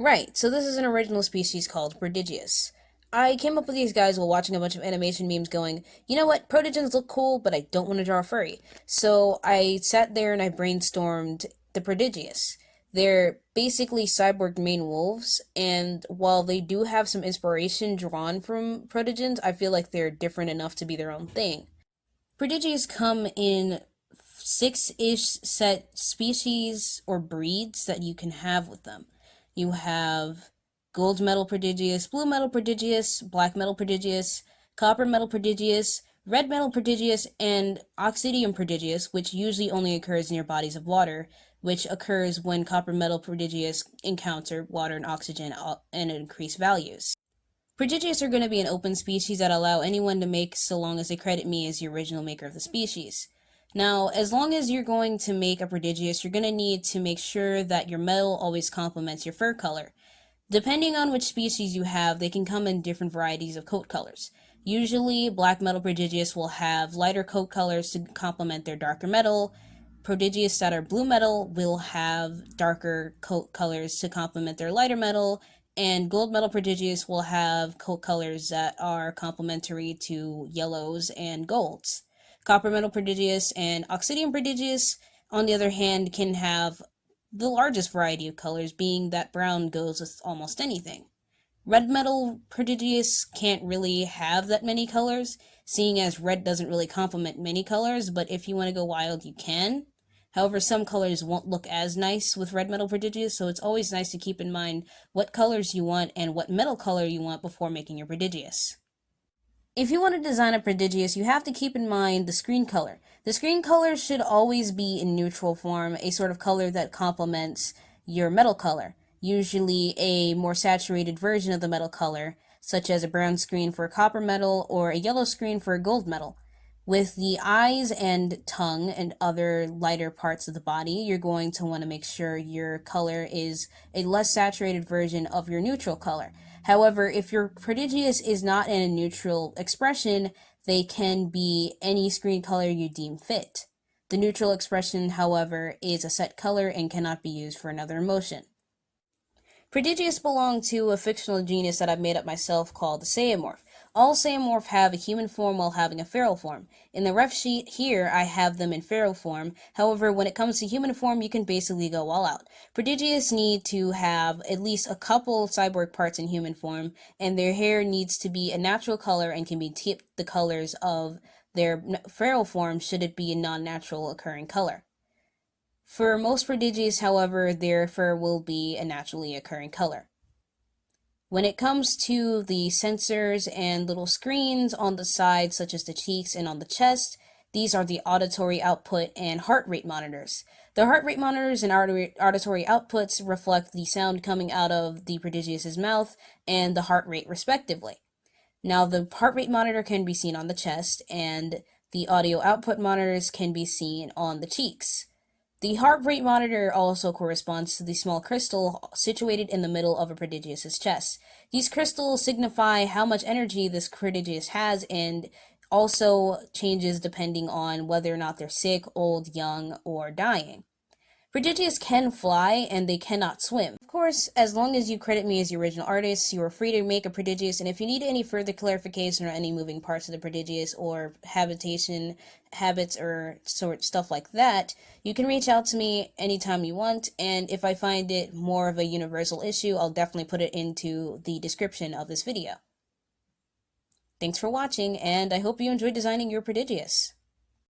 Right, so this is an original species called prodigious. I came up with these guys while watching a bunch of animation memes going, you know what, protogens look cool, but I don't want to draw a furry. So I sat there and I brainstormed the prodigious. They're basically cyborg mane wolves, and while they do have some inspiration drawn from protogens, I feel like they're different enough to be their own thing. Prodigious come in six-ish set species or breeds that you can have with them. You have gold metal prodigious, blue metal prodigious, black metal prodigious, copper metal prodigious, red metal prodigious, and oxidium prodigious, which usually only occurs near bodies of water, which occurs when copper metal prodigious encounter water and oxygen and increase values. Prodigious are going to be an open species that allow anyone to make so long as they credit me as the original maker of the species. Now, as long as you're going to make a prodigious, you're going to need to make sure that your metal always complements your fur color. Depending on which species you have, they can come in different varieties of coat colors. Usually, black metal prodigious will have lighter coat colors to complement their darker metal. Prodigious that are blue metal will have darker coat colors to complement their lighter metal, and gold metal prodigious will have coat colors that are complementary to yellows and golds. Copper metal prodigious and oxidium prodigious, on the other hand, can have the largest variety of colors, being that brown goes with almost anything. Red metal prodigious can't really have that many colors, seeing as red doesn't really complement many colors, but if you want to go wild, you can. However, some colors won't look as nice with red metal prodigious, so it's always nice to keep in mind what colors you want and what metal color you want before making your prodigious. If you want to design a prodigious, you have to keep in mind the screen color. The screen color should always be in neutral form, a sort of color that complements your metal color, usually a more saturated version of the metal color, such as a brown screen for a copper metal or a yellow screen for a gold metal. With the eyes and tongue and other lighter parts of the body, you're going to want to make sure your color is a less saturated version of your neutral color. However, if your prodigious is not in a neutral expression, they can be any screen color you deem fit. The neutral expression, however, is a set color and cannot be used for another emotion. Prodigious belong to a fictional genus that I've made up myself called the Saamorph. All Saamorph have a human form while having a feral form. In the ref sheet here, I have them in feral form. However, when it comes to human form, you can basically go all out. Prodigious need to have at least a couple cyborg parts in human form, and their hair needs to be a natural color and can be tipped the colors of their feral form should it be a non-natural occurring color. For most prodigious, however, their fur will be a naturally occurring color. When it comes to the sensors and little screens on the sides, such as the cheeks and on the chest, these are the auditory output and heart rate monitors. The heart rate monitors and auditory outputs reflect the sound coming out of the prodigious's mouth and the heart rate respectively. Now, the heart rate monitor can be seen on the chest, and the audio output monitors can be seen on the cheeks. The heart rate monitor also corresponds to the small crystal situated in the middle of a prodigious's chest. These crystals signify how much energy this prodigious has and also changes depending on whether or not they're sick, old, young, or dying. Prodigious can fly, and they cannot swim. Of course, as long as you credit me as the original artist, you are free to make a prodigious, and if you need any further clarification or any moving parts of the prodigious or habitation habits or sort stuff like that, you can reach out to me anytime you want, and if I find it more of a universal issue, I'll definitely put it into the description of this video. Thanks for watching, and I hope you enjoyed designing your prodigious.